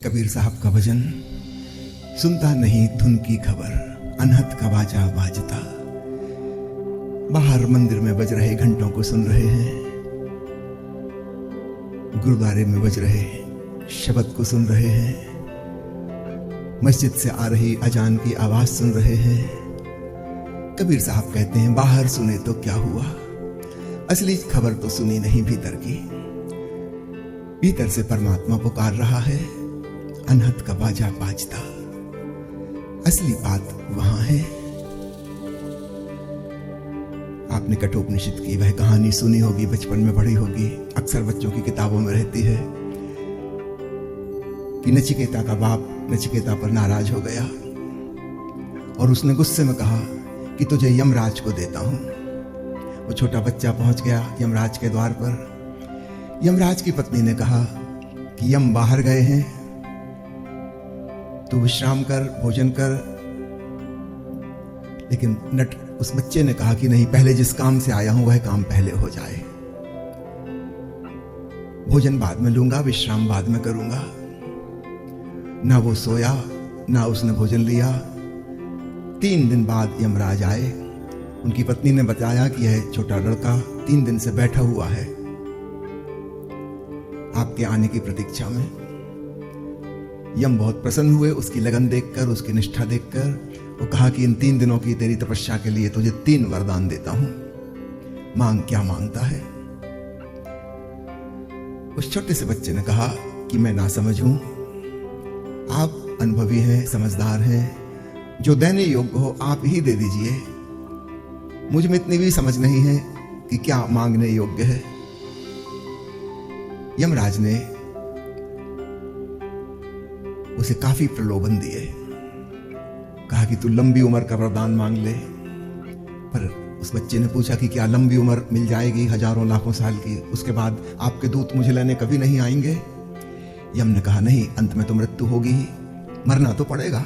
कबीर साहब का भजन। सुनता नहीं धुन की खबर, अनहद का बाजा बाजता। बाहर मंदिर में बज रहे घंटों को सुन रहे हैं, गुरुद्वारे में बज रहे शब्द को सुन रहे हैं, मस्जिद से आ रही अजान की आवाज सुन रहे हैं। कबीर साहब कहते हैं बाहर सुने तो क्या हुआ, असली खबर तो सुनी नहीं भीतर की। भीतर से परमात्मा पुकार रहा है, अनहद का बाजा बाजता। असली बात वहां है। आपने कठोपनिषद की वह कहानी सुनी होगी, बचपन में पढ़ी होगी, अक्सर बच्चों की किताबों में रहती है कि नचिकेता का बाप नचिकेता पर नाराज हो गया और उसने गुस्से में कहा कि तुझे यमराज को देता हूं। वो छोटा बच्चा पहुंच गया यमराज के द्वार पर। यमराज की पत्नी ने कहा कि यम बाहर गए हैं, तू विश्राम कर, भोजन कर। लेकिन नट उस बच्चे ने कहा कि नहीं, पहले जिस काम से आया हूं वह काम पहले हो जाए। भोजन बाद में लूंगा, विश्राम बाद में करूंगा। ना वो सोया, ना उसने भोजन लिया। 3 दिन बाद यमराज आए। उनकी पत्नी ने बताया कि यह छोटा लड़का 3 दिन से बैठा हुआ है आपके आने की प्रतीक्षा में। यम बहुत प्रसन्न हुए उसकी लगन देखकर, उसकी निष्ठा देखकर। वो कहा कि इन 3 दिनों की तेरी तपस्या के लिए तुझे 3 वरदान देता हूं, मांग। क्या मांगता है? उस छोटे से बच्चे ने कहा कि मैं ना समझ हूं, आप अनुभवी हैं, समझदार हैं, जो देने योग्य हो आप ही दे दीजिए। मुझ में इतनी भी समझ नहीं है कि क्या मांगने योग्य है। यमराज ने उसे काफी प्रलोभन दिए। कहा कि तू लंबी उम्र का वरदान मांग ले। पर उस बच्चे ने पूछा कि क्या लंबी उम्र मिल जाएगी, हजारों लाखों साल की, उसके बाद आपके दूत मुझे लेने कभी नहीं आएंगे? यम ने कहा नहीं, अंत में तो मृत्यु होगी ही, मरना तो पड़ेगा,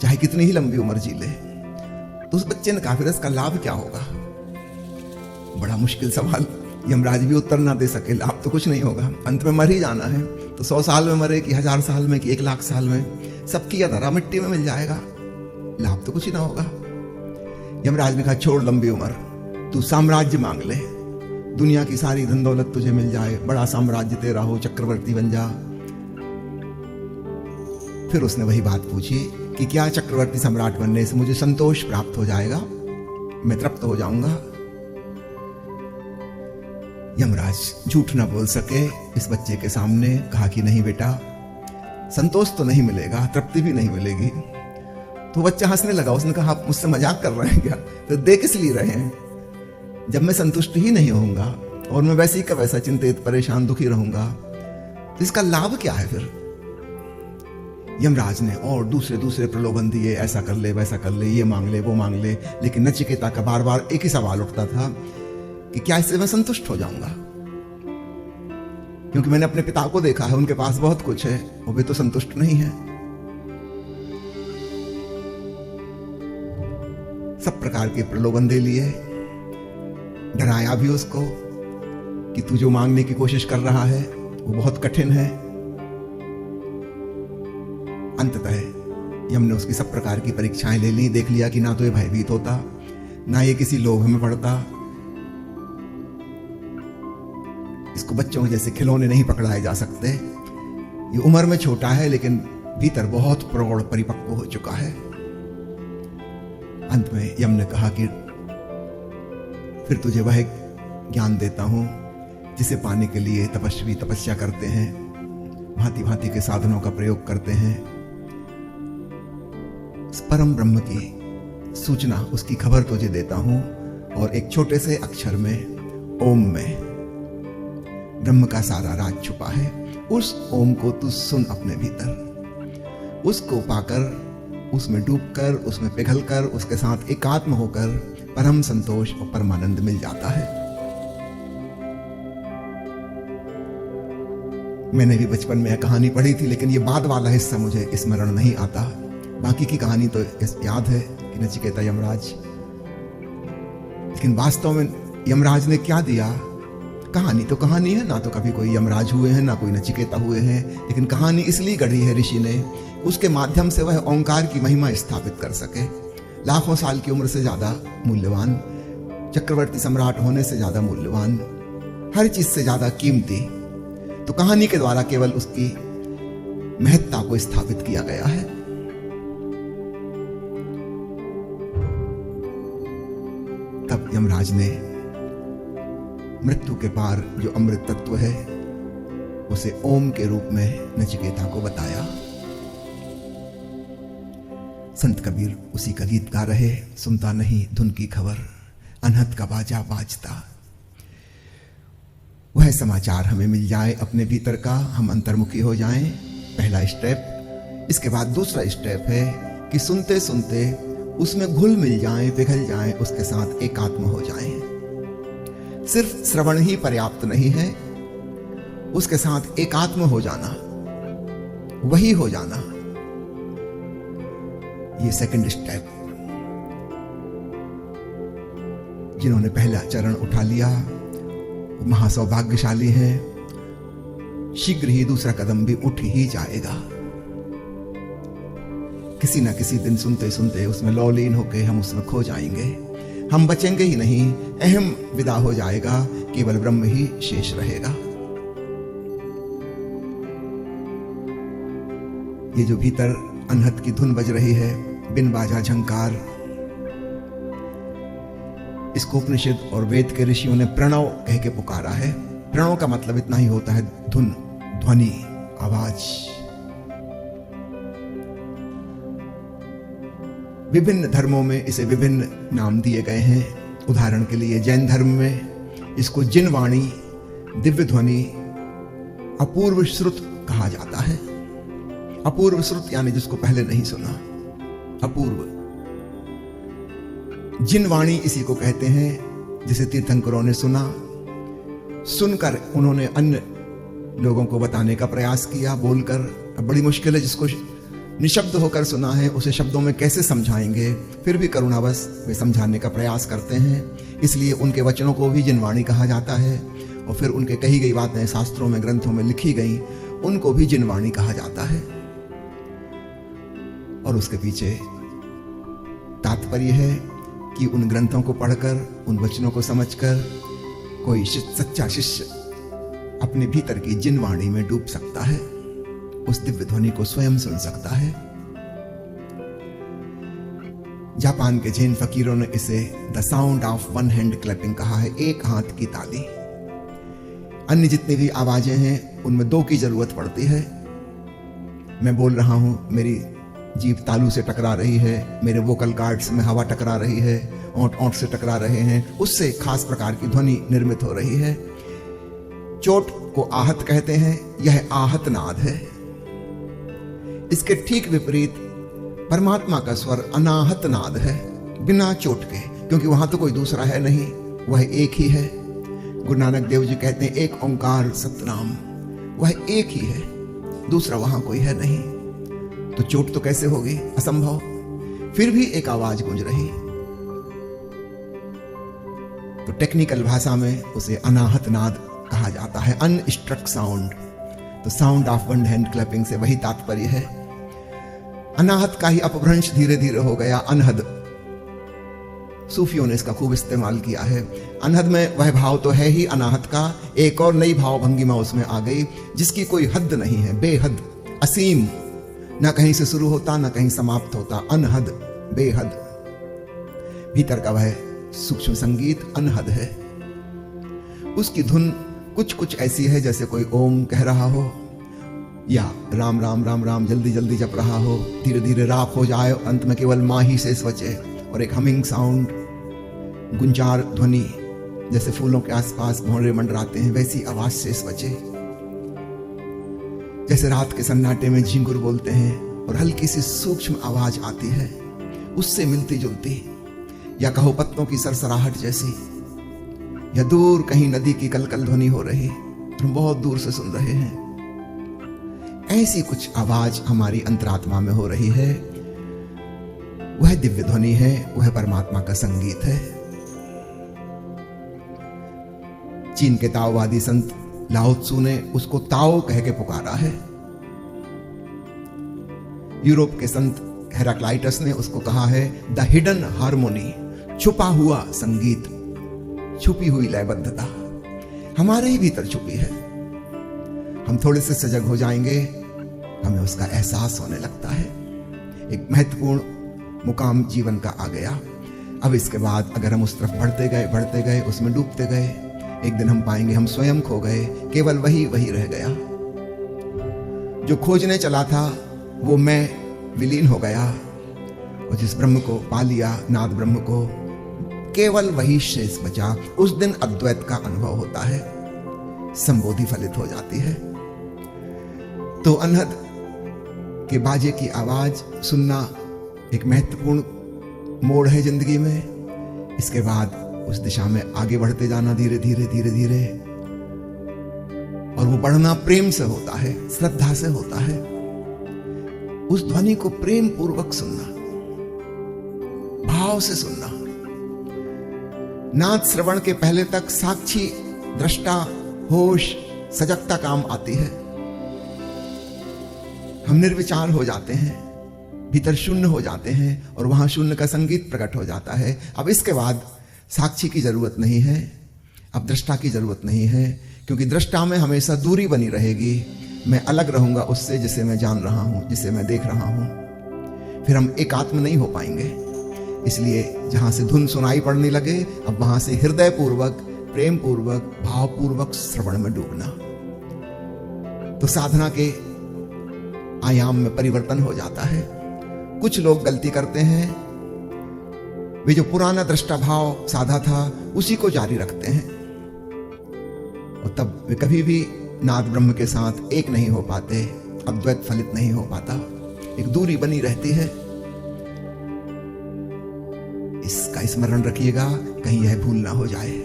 चाहे कितनी ही लंबी उम्र जी ले। तो उस बच्चे ने कहा फिर इसका लाभ क्या होगा? बड़ा मुश्किल सवाल। यमराज भी उत्तर ना दे सके। लाभ तो कुछ नहीं होगा, अंत में मर ही जाना है। तो 100 साल में मरे कि 1000 साल में कि 1 लाख साल में, सबकी धरा मिट्टी में मिल जाएगा, लाभ तो कुछ ही ना होगा। यमराज ने कहा छोड़ लंबी उम्र, तू साम्राज्य मांग ले, दुनिया की सारी धन दौलत तुझे मिल जाए, बड़ा साम्राज्य तेरा हो, चक्रवर्ती बन जा। फिर उसने वही बात पूछी कि क्या चक्रवर्ती सम्राट बनने से मुझे संतोष प्राप्त हो जाएगा, मैं तृप्त हो जाऊंगा? यमराज झूठ ना बोल सके इस बच्चे के सामने। कहा कि नहीं बेटा, संतोष तो नहीं मिलेगा, तृप्ति भी नहीं मिलेगी। तो बच्चा हंसने लगा। उसने कहा आप मुझसे मजाक कर रहे हैं क्या? तो दे किस लिए रहे हैं? जब मैं संतुष्ट ही नहीं होऊंगा और मैं वैसे ही का वैसा चिंतित, परेशान, दुखी रहूंगा, तो इसका लाभ क्या है फिर? यमराज ने और दूसरे प्रलोभन दिए, ऐसा कर ले, वैसा कर ले, ये मांग ले, वो मांग ले। लेकिन नचिकेता का बार बार एक ही सवाल उठता था कि क्या इससे मैं संतुष्ट हो जाऊंगा? क्योंकि मैंने अपने पिता को देखा है, उनके पास बहुत कुछ है, वो भी तो संतुष्ट नहीं है। सब प्रकार के प्रलोभन दे लिए, डराया भी उसको कि तू जो मांगने की कोशिश कर रहा है वो बहुत कठिन है। अंततः यम ने उसकी सब प्रकार की परीक्षाएं ले ली। देख लिया कि ना तो ये भयभीत होता, ना ये किसी लोभ में पड़ता। इसको बच्चों के जैसे खिलौने नहीं पकड़ाए जा सकते। ये उम्र में छोटा है लेकिन भीतर बहुत प्रौढ़, परिपक्व हो चुका है। अंत में यम ने कहा कि फिर तुझे वह ज्ञान देता हूं जिसे पाने के लिए तपस्वी तपस्या करते हैं, भांति भांति के साधनों का प्रयोग करते हैं। इस परम ब्रह्म की सूचना, उसकी खबर तुझे देता हूं। और एक छोटे से अक्षर में, ओम में ब्रह्म का सारा राज छुपा है। उस ओम को तू सुन अपने भीतर। उसको पाकर, उसमें डूबकर, उसमें पिघलकर, उसके साथ एकात्म होकर परम संतोष और परमानंद मिल जाता है। मैंने भी बचपन में यह कहानी पढ़ी थी, लेकिन ये बाद वाला हिस्सा मुझे स्मरण नहीं आता। बाकी की कहानी तो याद है कि नचिकेता यमराज। लेकिन वास्तव में यमराज ने क्या दिया? कहानी तो कहानी है, ना तो कभी कोई यमराज हुए हैं, ना कोई नचिकेता हुए हैं, लेकिन कहानी इसलिए गढ़ी है ऋषि ने, उसके माध्यम से वह ओंकार की महिमा स्थापित कर सके। लाखों साल की उम्र से ज्यादा मूल्यवान, चक्रवर्ती सम्राट होने से ज्यादा मूल्यवान, हर चीज से ज्यादा कीमती, तो कहानी के द्वारा केवल उसकी महत्ता को स्थापित किया गया है। तब यमराज ने मृत्यु के पार जो अमृत तत्व है उसे ओम के रूप में नचिकेता को बताया। संत कबीर उसी का गीत गा रहे, सुनता नहीं धुन की खबर, अनहद का बाजा बाजता। वह समाचार हमें मिल जाए अपने भीतर का, हम अंतर्मुखी हो जाएं, पहला स्टेप। इसके बाद दूसरा स्टेप है कि सुनते सुनते उसमें घुल मिल जाएं, पिघल जाएं, उसके साथ एकात्म हो जाएं। सिर्फ श्रवण ही पर्याप्त नहीं है, उसके साथ एकात्म हो जाना, वही हो जाना, ये सेकंड स्टेप। जिन्होंने पहला चरण उठा लिया महासौभाग्यशाली हैं, शीघ्र ही दूसरा कदम भी उठ ही जाएगा। किसी ना किसी दिन सुनते सुनते उसमें लौलीन होकर हम उसमें खो जाएंगे। हम बचेंगे ही नहीं, अहम विदा हो जाएगा, केवल ब्रह्म ही शेष रहेगा। ये जो भीतर अनहद की धुन बज रही है, बिन बाजा झंकार, इसको उपनिषद और वेद के ऋषियों ने प्रणव कह के पुकारा है। प्रणव का मतलब इतना ही होता है धुन, ध्वनि, आवाज। विभिन्न धर्मों में इसे विभिन्न नाम दिए गए हैं। उदाहरण के लिए जैन धर्म में इसको जिनवाणी, दिव्य ध्वनि, अपूर्व श्रुत कहा जाता है। अपूर्व श्रुत यानी जिसको पहले नहीं सुना, अपूर्व। जिनवाणी इसी को कहते हैं जिसे तीर्थंकरों ने सुना, सुनकर उन्होंने अन्य लोगों को बताने का प्रयास किया, बोलकर। अब बड़ी मुश्किल है, जिसको निशब्द होकर सुना है उसे शब्दों में कैसे समझाएंगे, फिर भी करुणावश वे समझाने का प्रयास करते हैं। इसलिए उनके वचनों को भी जिनवाणी कहा जाता है, और फिर उनके कही गई बातें शास्त्रों में, ग्रंथों में लिखी गई, उनको भी जिनवाणी कहा जाता है। और उसके पीछे तात्पर्य है कि उन ग्रंथों को पढ़कर, उन वचनों को समझकर कोई सच्चा शिष्य अपने भीतर की जिनवाणी में डूब सकता है, उस दिव्य ध्वनि को स्वयं सुन सकता है। जापान के जैन फकीरों ने इसे the sound of one hand clapping कहा है, एक हाथ की ताली। अन्य जितनी भी आवाजें हैं उनमें दो की जरूरत पड़ती है। मैं बोल रहा हूं, मेरी जीभ तालू से टकरा रही है, मेरे वोकल कार्ड्स में हवा टकरा रही है, ओंठ ओंठ से टकरा रहे हैं, उससे खास प्रकार की ध्वनि निर्मित हो रही है। चोट को आहत कहते हैं, यह आहत नाद है। इसके ठीक विपरीत परमात्मा का स्वर अनाहत नाद है, बिना चोट के, क्योंकि वहां तो कोई दूसरा है नहीं, वह एक ही है। गुरु नानक देव जी कहते हैं एक ओंकार सतनाम, वह एक ही है, दूसरा वहां कोई है नहीं। तो चोट तो कैसे होगी, असंभव। फिर भी एक आवाज गूंज रही, तो टेक्निकल भाषा में उसे अनाहत नाद कहा जाता है, अनस्ट्रक साउंड। तो sound of one hand clapping से वही तात्पर्य है। अनाहत का ही अपभ्रंश धीरे धीरे हो गया अनहद। सूफियों ने इसका खूब इस्तेमाल किया है। अनहद में वह भाव तो है ही अनाहत का, एक और नई भाव भंगिमा उसमें आ गई जिसकी कोई हद नहीं है, बेहद, असीम, ना कहीं से शुरू होता ना कहीं समाप्त होता, अनहद, बेहद। भीतर का वह सूक्ष्म संगीत अनहद है। उसकी धुन कुछ कुछ ऐसी है जैसे कोई ओम कह रहा हो, या राम राम राम राम जल्दी जल्दी जप रहा हो, धीरे धीरे राख हो जाए और अंत में केवल माँ ही शेष बचे, और एक हमिंग साउंड, गुंजार ध्वनि, जैसे फूलों के आसपास भौरे मंडराते हैं वैसी आवाज शेष बचे। जैसे रात के सन्नाटे में झिंगुर बोलते हैं और हल्की सी सूक्ष्म आवाज आती है, उससे मिलती जुलती, या कहो पत्तों की सरसराहट जैसी, या दूर कहीं नदी की कलकल ध्वनि हो रही, हम बहुत दूर से सुन रहे हैं। ऐसी कुछ आवाज हमारी अंतरात्मा में हो रही है, वह दिव्य ध्वनि है, वह परमात्मा का संगीत है। चीन के ताओवादी संत लाओ त्सु ने उसको ताओ कह के पुकारा है। यूरोप के संत हेराक्लाइटस ने उसको कहा है द हिडन हार्मोनी, छुपा हुआ संगीत, छुपी हुई लयबद्धता हमारे ही भीतर छुपी है। हम थोड़े से सजग हो जाएंगे, हमें उसका एहसास होने लगता है। एक महत्वपूर्ण मुकाम जीवन का आ गया। अब इसके बाद अगर हम उस तरफ बढ़ते गए, उसमें डूबते गए, एक दिन हम पाएंगे हम स्वयं खो गए, केवल वही रह गया। जो खोजने चला था वो मैं विलीन हो गया, और जिस ब्रह्म को पा लिया, नाद ब्रह्म को, केवल वही शेष बचा। उस दिन अद्वैत का अनुभव होता है, संबोधि फलित हो जाती है। तो अनहद के बाजे की आवाज सुनना एक महत्वपूर्ण मोड़ है जिंदगी में। इसके बाद उस दिशा में आगे बढ़ते जाना धीरे धीरे, और वो बढ़ना प्रेम से होता है, श्रद्धा से होता है। उस ध्वनि को प्रेम पूर्वक सुनना, भाव से सुनना। नाद श्रवण के पहले तक साक्षी, दृष्टा, होश, सजगता काम आती है। हम निर्विचार हो जाते हैं, भीतर शून्य हो जाते हैं, और वहां शून्य का संगीत प्रकट हो जाता है। अब इसके बाद साक्षी की जरूरत नहीं है, अब दृष्टा की जरूरत नहीं है, क्योंकि दृष्टा में हमेशा दूरी बनी रहेगी। मैं अलग रहूंगा उससे जिसे मैं जान रहा हूं, जिसे मैं देख रहा हूं। फिर हम एकात्म नहीं हो पाएंगे। इसलिए जहां से धुन सुनाई पड़ने लगे, अब वहां से हृदय पूर्वक, प्रेम पूर्वक, भाव पूर्वक श्रवण में डूबना। तो साधना के आयाम में परिवर्तन हो जाता है। कुछ लोग गलती करते हैं, वे जो पुराना दृष्टा भाव साधा था उसी को जारी रखते हैं, और तब वे कभी भी नाद ब्रह्म के साथ एक नहीं हो पाते, अद्वैत फलित नहीं हो पाता, एक दूरी बनी रहती है। इसका स्मरण रखिएगा, कहीं यह भूल ना हो जाए।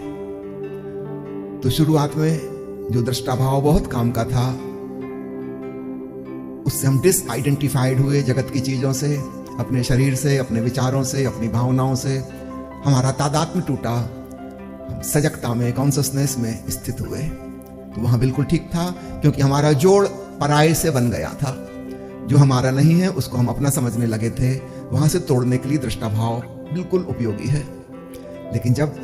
तो शुरुआत में जो दृष्टा भाव बहुत काम का था, उससे हम डिसआइडेंटिफाइड हुए जगत की चीजों से, अपने शरीर से, अपने विचारों से, अपनी भावनाओं से। हमारा तादात्म्य टूटा, हम सजगता में, कॉन्शसनेस में स्थित हुए। तो वहां बिल्कुल ठीक था, क्योंकि हमारा जोड़ पराये से बन गया था। जो हमारा नहीं है उसको हम अपना समझने लगे थे। वहां से तोड़ने के लिए दृष्टा भाव बिल्कुल उपयोगी है। लेकिन जब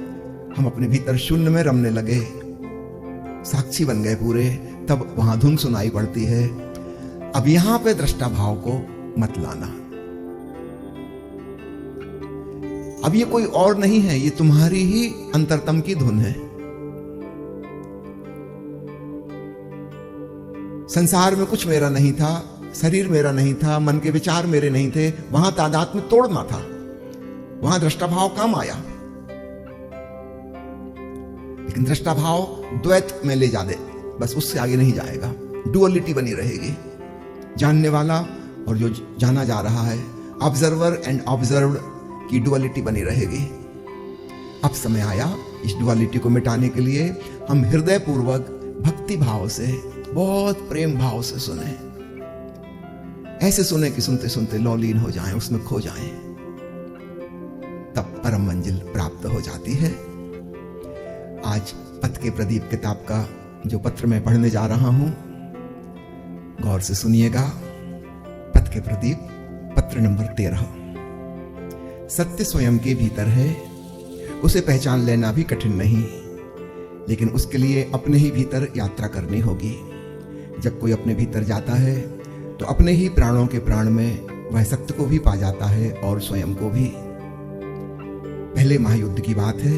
हम अपने भीतर शून्य में रमने लगे, साक्षी बन गए पूरे, तब वहां धुन सुनाई पड़ती है। अब यहां पे दृष्टा भाव को मत लाना। अब ये कोई और नहीं है, ये तुम्हारी ही अंतरतम की धुन है। संसार में कुछ मेरा नहीं था, शरीर मेरा नहीं था, मन के विचार मेरे नहीं थे। वहां तादात्म्य तोड़ना था, वहां दृष्टा भाव काम आया। लेकिन दृष्टा भाव द्वैत में ले जा दे, बस उससे आगे नहीं जाएगा। डुअलिटी बनी रहेगी, जानने वाला और जो जाना जा रहा है, ऑब्जर्वर एंड ऑब्जर्व्ड की डुअलिटी बनी रहेगी। अब समय आया इस डुअलिटी को मिटाने के लिए हम हृदय पूर्वक, भक्ति भाव से, बहुत प्रेम भाव से सुने। ऐसे सुने कि सुनते सुनते लौलीन हो जाएं, उसमें खो जाएं, तब परम मंजिल प्राप्त हो जाती है। आज पथ के प्रदीप किताब का जो पत्र मैं पढ़ने जा रहा हूं, गौर से सुनिएगा। पथ के प्रदीप, पत्र नंबर 13। सत्य स्वयं के भीतर है, उसे पहचान लेना भी कठिन नहीं, लेकिन उसके लिए अपने ही भीतर यात्रा करनी होगी। जब कोई अपने भीतर जाता है तो अपने ही प्राणों के प्राण में वह सत्य को भी पा जाता है और स्वयं को भी। पहले महायुद्ध की बात है।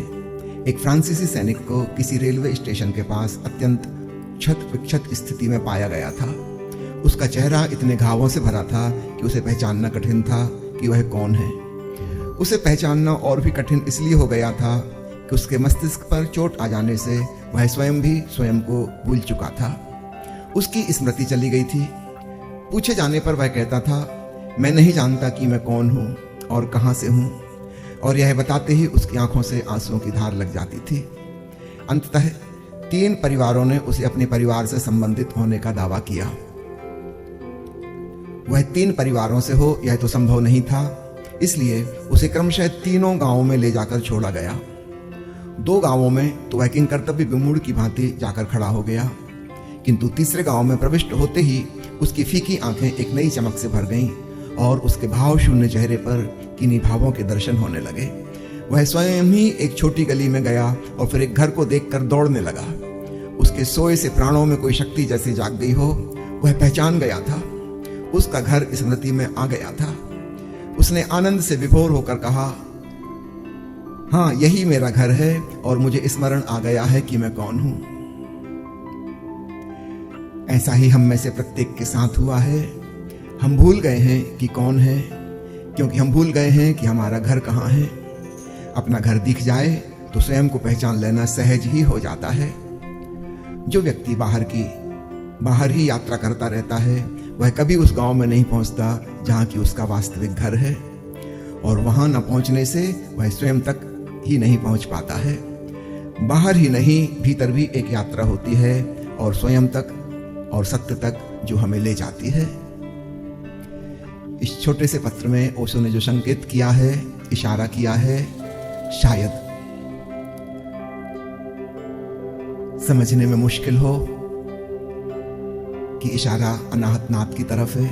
एक फ्रांसीसी सैनिक को किसी रेलवे स्टेशन के पास अत्यंत क्षत विक्षत स्थिति में पाया गया था। उसका चेहरा इतने घावों से भरा था कि उसे पहचानना कठिन था कि वह कौन है। उसे पहचानना और भी कठिन इसलिए हो गया था कि उसके मस्तिष्क पर चोट आ जाने से वह स्वयं भी स्वयं को भूल चुका था। उसकी स्मृति चली गई थी। पूछे जाने पर वह कहता था, मैं नहीं जानता कि मैं कौन हूँ और कहाँ से हूँ, और यह बताते ही उसकी आंखों से आंसुओं की धार लग जाती थी। अंततः 3 परिवारों ने उसे अपने परिवार से संबंधित होने का दावा किया। वह 3 परिवारों से हो यह तो संभव नहीं था, इसलिए उसे क्रमशः तीनों गांवों में ले जाकर छोड़ा गया। 2 गांवों में तो वह किंग कर्तव्य विमूढ़ की भांति जाकर खड़ा हो गया, किंतु तीसरे गांव में प्रविष्ट होते ही उसकी फीकी आंखें एक नई चमक से भर गईं और उसके भाव शून्य चेहरे पर किन्हीं भावों के दर्शन होने लगे। वह स्वयं ही एक छोटी गली में गया और फिर एक घर को देखकर दौड़ने लगा। उसके सोए से प्राणों में कोई शक्ति जैसी जाग गई हो। वह पहचान गया था, उसका घर स्मृति में आ गया था। उसने आनंद से विभोर होकर कहा, हाँ, यही मेरा घर है और मुझे स्मरण आ गया है कि मैं कौन हूं। ऐसा ही हम में से प्रत्येक के साथ हुआ है। हम भूल गए हैं कि कौन है, क्योंकि हम भूल गए हैं कि हमारा घर कहाँ है। अपना घर दिख जाए तो स्वयं को पहचान लेना सहज ही हो जाता है। जो व्यक्ति बाहर ही यात्रा करता रहता है, वह कभी उस गांव में नहीं पहुंचता जहां की उसका वास्तविक घर है, और वहां न पहुंचने से वह स्वयं तक ही नहीं पहुंच पाता है। बाहर ही नहीं, भीतर भी एक यात्रा होती है, और स्वयं तक और सत्य तक जो हमें ले जाती है। इस छोटे से पत्र में ओशो ने जो संकेत किया है, इशारा किया है, शायद समझने में मुश्किल हो कि इशारा अनाहत नाथ की तरफ है,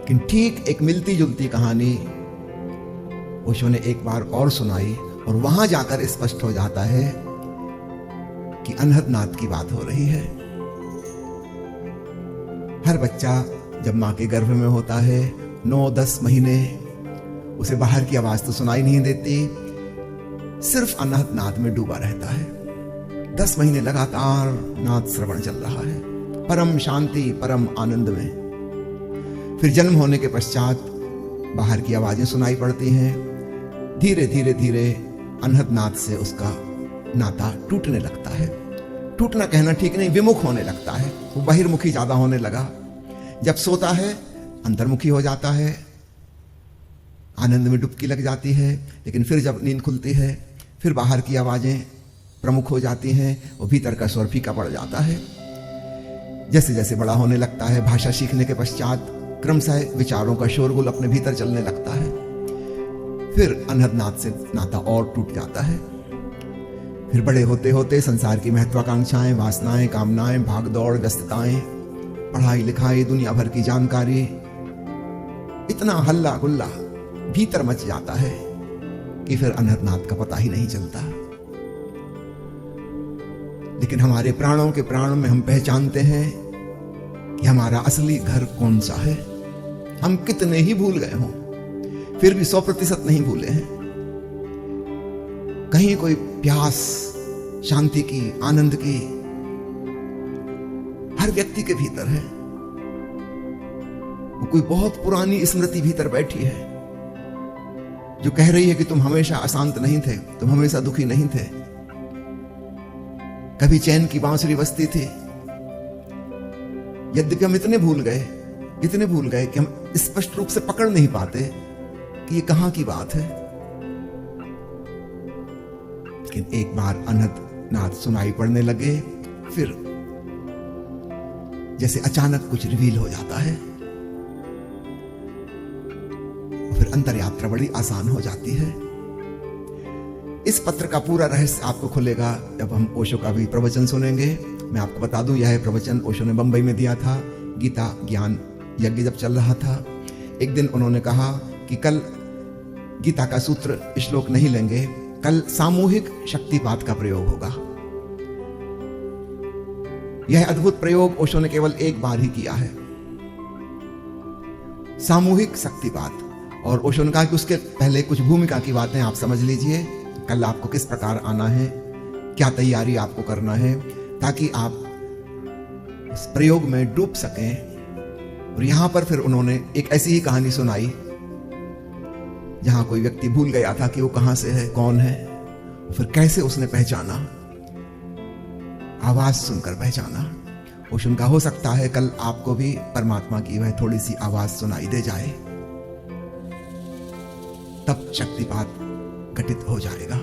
लेकिन ठीक एक मिलती जुलती कहानी ओशो ने एक बार और सुनाई, और वहां जाकर स्पष्ट हो जाता है कि अनहद नाथ की बात हो रही है। हर बच्चा जब मां के गर्भ में होता है, 9-10 महीने, उसे बाहर की आवाज तो सुनाई नहीं देती, सिर्फ अनहद नाद में डूबा रहता है। 10 महीने लगातार नाद श्रवण चल रहा है, परम शांति, परम आनंद में। फिर जन्म होने के पश्चात बाहर की आवाजें सुनाई पड़ती हैं। धीरे धीरे धीरे अनहद नाद से उसका नाता टूटने लगता है। टूटना कहना ठीक नहीं, विमुख होने लगता है। वो बहिर्मुखी ज्यादा होने लगा। जब सोता है अंतर्मुखी हो जाता है, आनंद में डुबकी लग जाती है। लेकिन फिर जब नींद खुलती है, फिर बाहर की आवाजें प्रमुख हो जाती हैं, वो भीतर का स्वर फीका पड़ जाता है। जैसे जैसे बड़ा होने लगता है, भाषा सीखने के पश्चात क्रमशः विचारों का शोरगुल अपने भीतर चलने लगता है। फिर अनहद नाद से नाता और टूट जाता है। फिर बड़े होते होते संसार की महत्वाकांक्षाएं, वासनाएं, कामनाएं, भागदौड़, व्यस्तताएं, पढ़ाई लिखाई, दुनिया भर की जानकारी, इतना हल्ला गुल्ला भीतर मच जाता है कि फिर अनहद नाद का पता ही नहीं चलता। लेकिन हमारे प्राणों के प्राण में हम पहचानते हैं कि हमारा असली घर कौन सा है। हम कितने ही भूल गए हों, फिर भी 100% नहीं भूले हैं। कहीं कोई प्यास शांति की, आनंद की हर व्यक्ति के भीतर है। वो कोई बहुत पुरानी स्मृति भीतर बैठी है जो कह रही है कि तुम हमेशा अशांत नहीं थे, तुम हमेशा दुखी नहीं थे। कभी चैन की बांसुरी बजती थी। यद्यपि हम इतने भूल गए कि हम स्पष्ट रूप से पकड़ नहीं पाते कि ये कहां की बात है। लेकिन एक बार अनहद नाद सुनाई पड़ने लगे, फिर जैसे अचानक कुछ रिवील हो जाता है, फिर अंतर यात्रा बड़ी आसान हो जाती है। इस पत्र का पूरा रहस्य आपको खुलेगा जब हम ओशो का भी प्रवचन सुनेंगे। मैं आपको बता दूं, यह प्रवचन ओशो ने बंबई में दिया था। गीता ज्ञान यज्ञ जब चल रहा था, एक दिन उन्होंने कहा कि कल गीता का सूत्र श्लोक नहीं लेंगे, कल सामूहिक शक्तिपात का प्रयोग होगा। यह अद्भुत प्रयोग ओशो ने केवल एक बार ही किया है, सामूहिक शक्तिपात। और ओशो ने कहा कि उसके पहले कुछ भूमिका की बातें आप समझ लीजिए। कल आपको किस प्रकार आना है, क्या तैयारी आपको करना है, ताकि आप इस प्रयोग में डूब सकें। और यहां पर फिर उन्होंने एक ऐसी ही कहानी सुनाई जहां कोई व्यक्ति भूल गया था कि वो कहां से है, कौन है, फिर कैसे उसने पहचाना, आवाज सुनकर पहचाना। ओशो का हो सकता है कल आपको भी परमात्मा की वह थोड़ी सी आवाज सुनाई दे जाए, तब शक्तिपात घटित हो जाएगा।